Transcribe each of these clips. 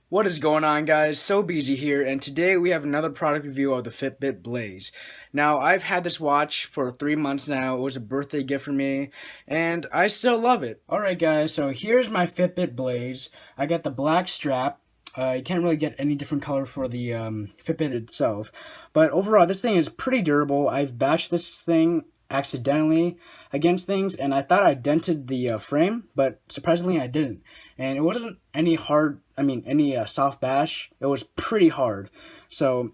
What is going on, guys? So busy here, and today we have another product review of the Fitbit Blaze. Now, I've had this watch for 3 months now. It was a birthday gift for me, and I still love it. Alright, guys, so here's my Fitbit Blaze. I got the black strap. You can't really get any different color for the Fitbit itself, but overall, this thing is pretty durable. I've bashed this thing accidentally against things, and I thought I dented the frame, but surprisingly I didn't. And it wasn't any hard, any soft bash. It was pretty hard. So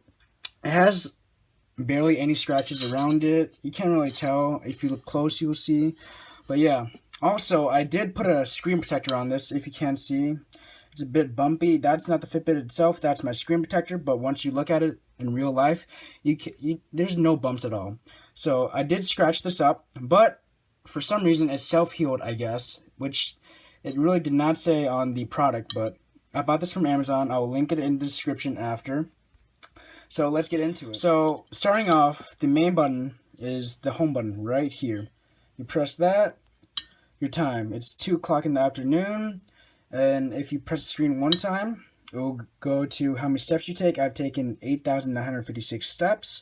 it has barely any scratches around it. You can't really tell. If you look close, you'll see. But yeah. Also, I did put a screen protector on this, if you can't see. It's a bit bumpy. That's not the Fitbit itself. That's my screen protector. But once you look at it in real life, there's no bumps at all. So I did scratch this up, but for some reason it self-healed, I guess, which it really did not say on the product. But I bought this from Amazon. I will link it in the description after. So let's get into it. So starting off, the main button is the home button right here. You press that, your time. It's 2 o'clock in the afternoon. And if you press the screen one time, it will go to how many steps you take. I've taken 8,956 steps.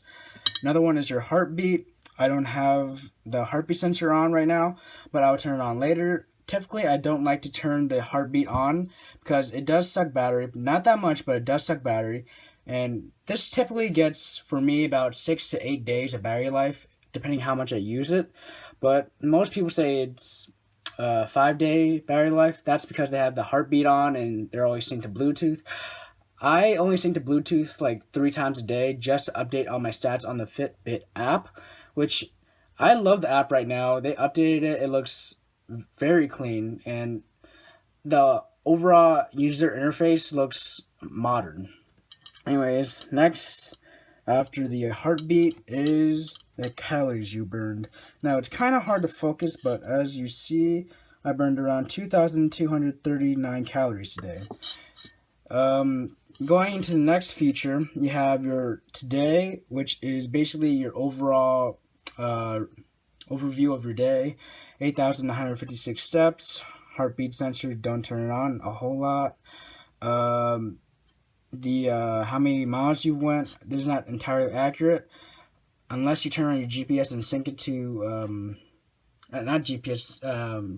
Another one is your heartbeat. I don't have the heartbeat sensor on right now, but I'll turn it on later. Typically, I don't like to turn the heartbeat on because it does suck battery. Not that much, but it does suck battery. And this typically gets, for me, about 6 to 8 days of battery life, depending how much I use it. But most people say it's 5-day battery life. That's because they have the heartbeat on and they're always synced to Bluetooth. I only sync to Bluetooth like 3 times a day just to update all my stats on the Fitbit app, which I love the app right now. They updated it. It looks very clean, and the overall user interface looks modern. Anyways, next after the heartbeat is the calories you burned. Now, it's kind of hard to focus, but as you see, I burned around 2,239 calories today. Going into the next feature, you have your today, which is basically your overall overview of your day. 8,956 steps. Heartbeat sensor, don't turn it on a whole lot. The how many miles you went, this is not entirely accurate unless you turn on your GPS and sync it to not GPS,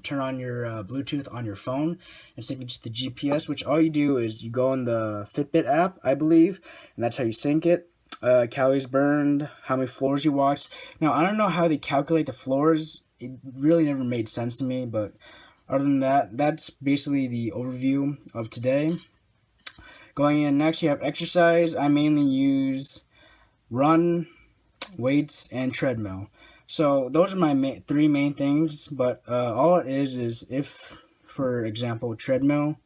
turn on your Bluetooth on your phone and sync it to the GPS, which all you do is you go in the Fitbit app, I believe, and that's how you sync it. Calories burned, how many floors you walked. Now, I don't know how they calculate the floors. It really never made sense to me, but other than that, that's basically the overview of today. Going in next, you have exercise. I mainly use run, weights, and treadmill. So those are my 3 main things, but all it is if, for example, treadmill,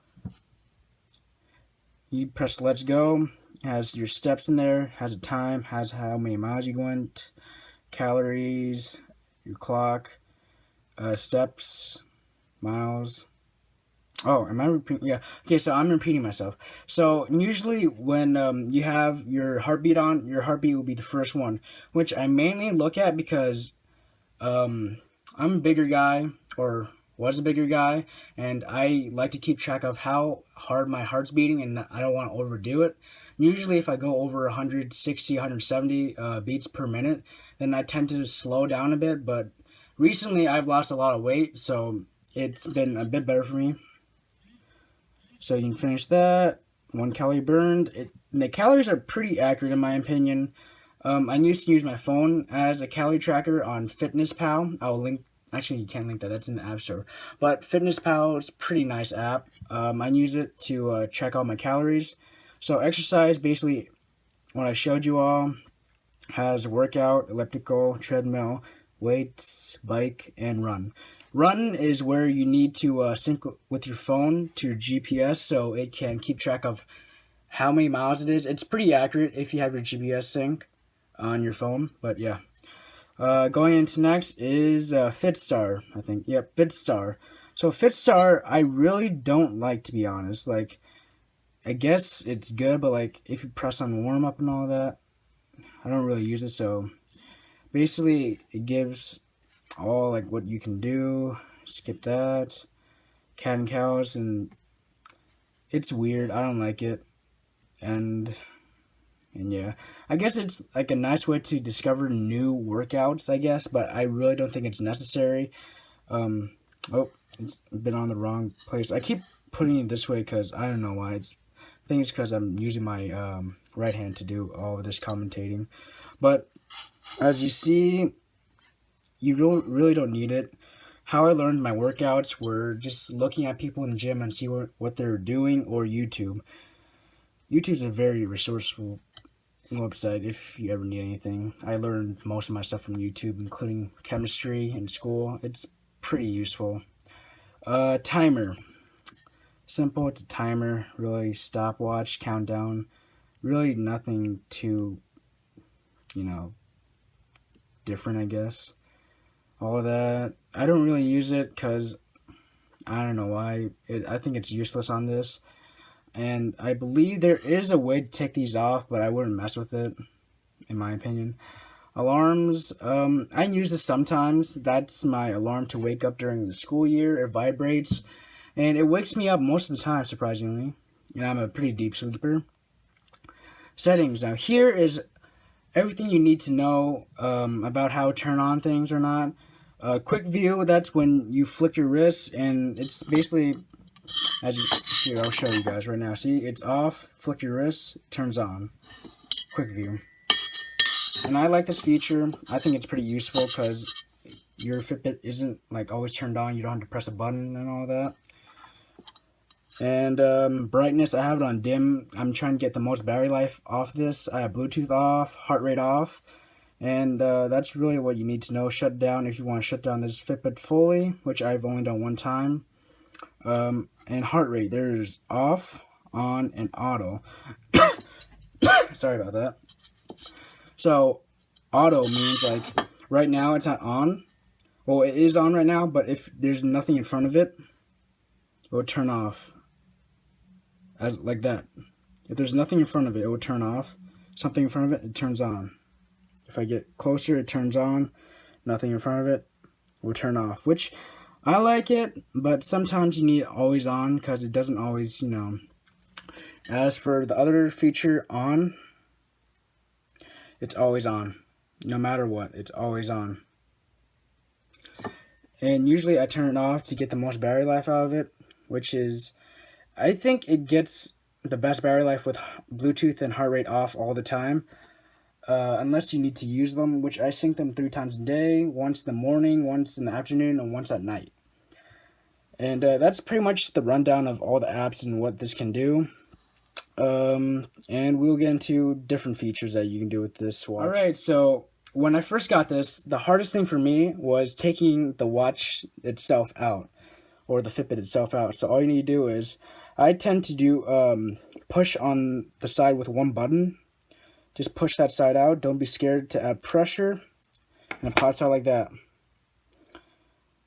you press let's go, has your steps in there, has a time, has how many miles you went, calories, your clock, steps, miles. Oh, am I repeating? Yeah. Okay, so I'm repeating myself. So usually when you have your heartbeat on, your heartbeat will be the first one, which I mainly look at because I'm a bigger guy, or was a bigger guy, and I like to keep track of how hard my heart's beating, and I don't want to overdo it. Usually if I go over 160, 170 beats per minute, then I tend to slow down a bit, but recently I've lost a lot of weight, so it's been a bit better for me. So you can finish that. 1 calorie burned. The calories are pretty accurate in my opinion. I used to use my phone as a calorie tracker on FitnessPal. I'll link. Actually, you can't link that. That's in the App Store. But FitnessPal is a pretty nice app. I use it to track all my calories. So exercise, basically, what I showed you all, has workout, elliptical, treadmill, weights, bike, and run. Run is where you need to sync with your phone to your GPS so it can keep track of how many miles it is. It's pretty accurate if you have your GPS sync on your phone, but yeah. Going into next is Fitstar, I think. Yep, Fitstar. So Fitstar, I really don't like, to be honest. Like, I guess it's good, but like if you press on warm up and all that, I don't really use it. So basically, it gives all like what you can do. Skip that. Cat and cows, and It's weird. I don't like it. And yeah, I guess it's like a nice way to discover new workouts, I guess, but I really don't think it's necessary. Um, oh, it's been on the wrong place. I keep putting it this way because I don't know why. I think it's because I'm using my right hand to do all of this commentating. But as you see, you don't need it. How I learned my workouts were just looking at people in the gym and see what they're doing, or YouTube. YouTube's a very resourceful website if you ever need anything. I learned most of my stuff from YouTube, including chemistry in school. It's pretty useful. Timer. Simple, it's a timer, really stopwatch, countdown. Really nothing too, you know, different, I guess. All of that. I don't really use it because I don't know why. I think it's useless on this. And I believe there is a way to take these off, but I wouldn't mess with it, in my opinion. Alarms, I use this sometimes. That's my alarm to wake up during the school year. It vibrates, and it wakes me up most of the time, surprisingly. And I'm a pretty deep sleeper. Settings. Now, here is everything you need to know about how to turn on things or not. Quick view, that's when you flick your wrists, and it's basically, here, I'll show you guys right now. See, it's off, flick your wrists, turns on. Quick view. And I like this feature. I think it's pretty useful because your Fitbit isn't like always turned on. You don't have to press a button and all that. And brightness, I have it on dim. I'm trying to get the most battery life off this. I have Bluetooth off, heart rate off. And that's really what you need to know. Shut down if you want to shut down this Fitbit fully, which I've only done one time. And heart rate, there's off, on, and auto. Sorry about that. So, auto means like right now it's not on. Well, it is on right now, but if there's nothing in front of it, it will turn off. As like that. If there's nothing in front of it, it will turn off. Something in front of it, it turns on. If I get closer, it turns on. Nothing in front of it will turn off. Which I like it, but sometimes you need it always on because it doesn't always, you know. As for the other feature, on, it's always on. No matter what, it's always on. And usually I turn it off to get the most battery life out of it, which is, I think it gets the best battery life with Bluetooth and heart rate off all the time. Unless you need to use them, which I sync them 3 times a day, once in the morning, once in the afternoon, and once at night. And that's pretty much the rundown of all the apps and what this can do. And we'll get into different features that you can do with this watch. Alright, so when I first got this, the hardest thing for me was taking the watch itself out, or the Fitbit itself out. So all you need to do is, I tend to do push on the side with one button. Just push that side out. Don't be scared to add pressure. And it pops out like that.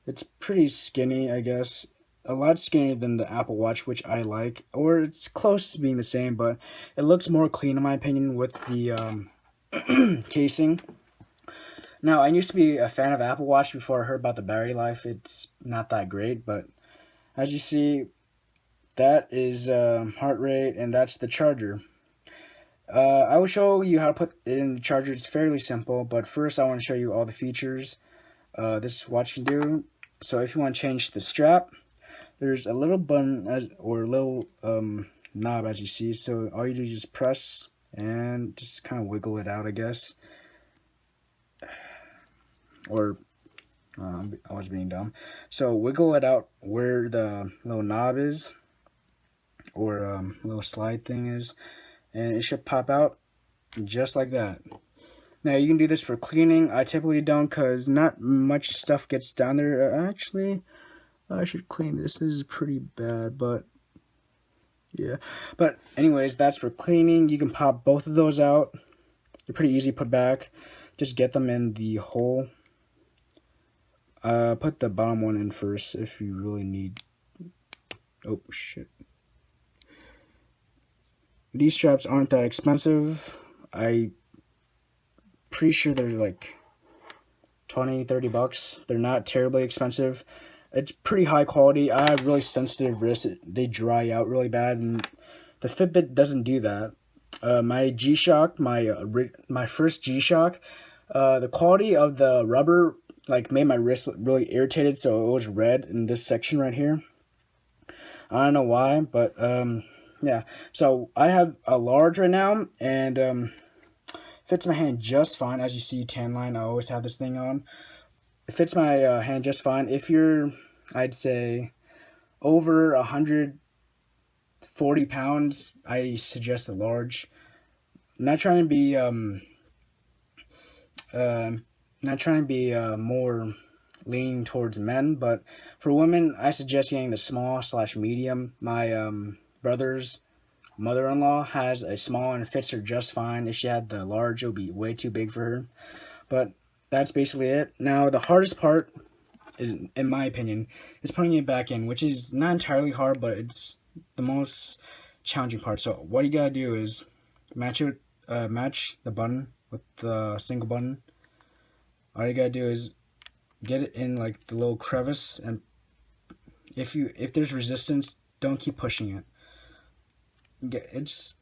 It's pretty skinny, I guess. A lot skinnier than the Apple Watch, which I like. Or it's close to being the same, but it looks more clean in my opinion with the casing. Now, I used to be a fan of Apple Watch before I heard about the battery life. It's not that great, but as you see, that is heart rate, and that's the charger. I will show you how to put it in the charger. It's fairly simple, but first I want to show you all the features this watch can do. So if you want to change the strap, there's a little button or a little knob, as you see. So all you do is just press and just kind of wiggle it out, I guess. Or I was being dumb. So wiggle it out where the little knob is, or little slide thing is, and it should pop out just like that. Now you can do this for cleaning. I typically don't because not much stuff gets down there. Actually, I should clean this. This is pretty bad, but yeah. But anyways, that's for cleaning. You can pop both of those out. They're pretty easy to put back. Just get them in the hole. Put the bottom one in first if you really need. Oh shit. These straps aren't that expensive. I'm pretty sure they're like 20-30 bucks. They're not terribly expensive. It's pretty high quality. I have really sensitive wrists. They dry out really bad, and the Fitbit doesn't do that. My G-Shock, my first G-Shock, the quality of the rubber like made my wrist really irritated, so it was red in this section right here. I don't know why, but yeah. So I have a large right now, and fits my hand just fine. As you see, tan line. I always have this thing on. It fits my hand just fine. If you're, I'd say, over 140 pounds, I suggest a large. Not trying to be uh, not trying to be more leaning towards men, but for women, I suggest getting the small slash medium. My brother's mother-in-law has a small and it fits her just fine. If she had the large, it would be way too big for her. But that's basically it. Now, the hardest part is, in my opinion, is putting it back in, which is not entirely hard, but it's the most challenging part. So what you gotta do is match the button with the single button. All you gotta do is get it in like the little crevice, and if there's resistance, don't keep pushing it. It's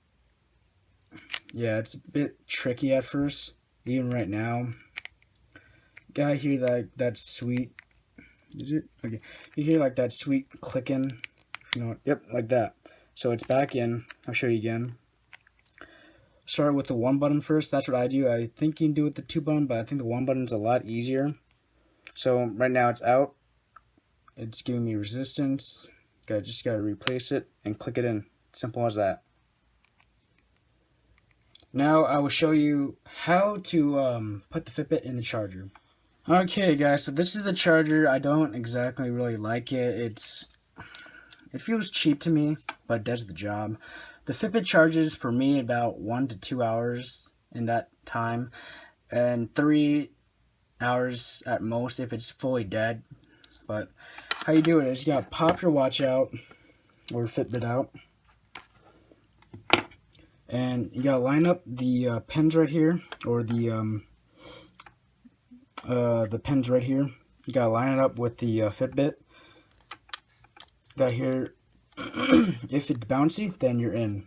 a bit tricky at first, even right now. Gotta hear that sweet. Is it okay? You hear like that sweet clicking. You know, yep, like that. So it's back in. I'll show you again. Start with the one button first. That's what I do. I think you can do it with the two button, but I think the one button is a lot easier. So right now it's out. It's giving me resistance. Just gotta replace it and click it in. Simple as that. Now I will show you how to put the Fitbit in the charger. Okay guys, so this is the charger. I don't exactly really like it. It feels cheap to me, but it does the job. The Fitbit charges for me about 1 to 2 hours in that time, and 3 hours at most if it's fully dead. But how you do it is you gotta pop your watch out or Fitbit out, and you gotta line up the pins right here, or the pins right here. You gotta line it up with the Fitbit. Got here. If it's bouncy, then you're in.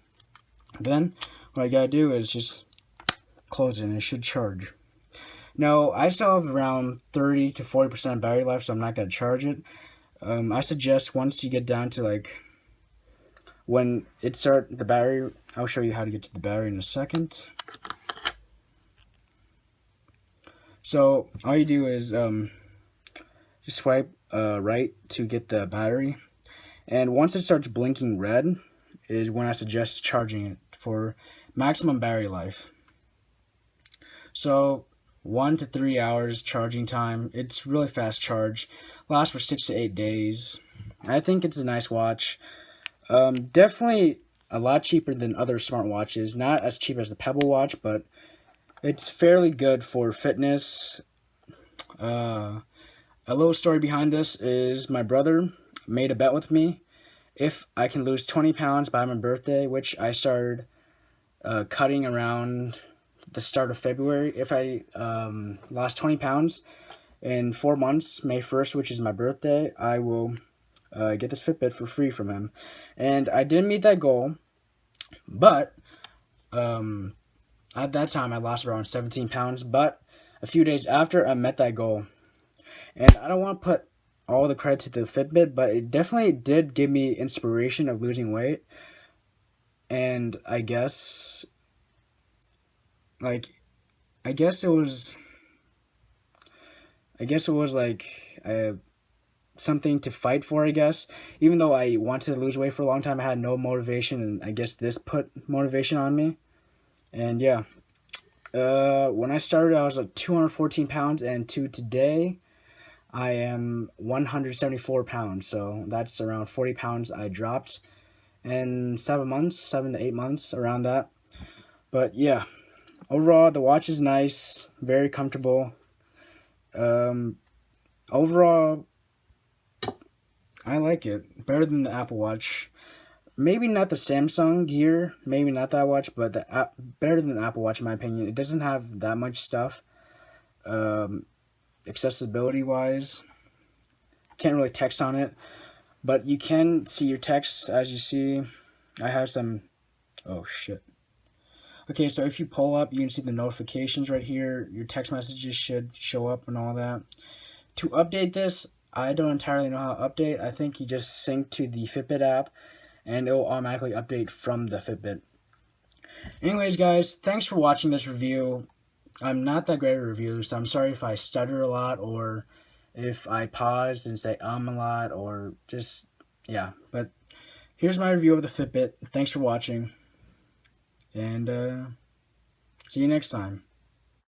Then what I gotta do is just close it and it should charge. Now I still have around 30 to 40% battery life, so I'm not gonna charge it. I suggest once you get down to like when it start the battery, I'll show you how to get to the battery in a second. So all you do is just swipe right to get the battery. And once it starts blinking red is when I suggest charging it for maximum battery life. So 1 to 3 hours charging time. It's really fast charge. Lasts for 6 to 8 days. I think it's a nice watch. Definitely a lot cheaper than other smartwatches. Not as cheap as the Pebble watch, but it's fairly good for fitness. A little story behind this is my brother made a bet with me. If I can lose 20 pounds by my birthday, which I started cutting around the start of February, if I lost 20 pounds in 4 months, May 1st, which is my birthday, I will get this Fitbit for free from him. And I didn't meet that goal, but at that time I lost around 17 pounds, but a few days after I met that goal. And I don't want to put all the credit to the Fitbit, but it definitely did give me inspiration of losing weight. And I guess it was like something to fight for, I guess. Even though I wanted to lose weight for a long time, I had no motivation, and I guess this put motivation on me. And yeah, when I started, I was like 214 pounds, and to today, I am 174 pounds. So that's around 40 pounds I dropped in 7 months, 7 to 8 months, around that. But yeah, overall, the watch is nice, very comfortable. Overall, I like it. Better than the Apple Watch. Maybe not the Samsung Gear, maybe not that watch, but better than the Apple Watch in my opinion. It doesn't have that much stuff, accessibility wise. can't really text on it, but you can see your texts. As you see, I have some, oh shit. Okay, so if you pull up, you can see the notifications right here. Your text messages should show up and all that. To update this, I don't entirely know how to update. I think you just sync to the Fitbit app and it will automatically update from the Fitbit. Anyways, guys, thanks for watching this review. I'm not that great at reviews, so I'm sorry if I stutter a lot or if I pause and say a lot or just, yeah. But here's my review of the Fitbit. Thanks for watching, and see you next time.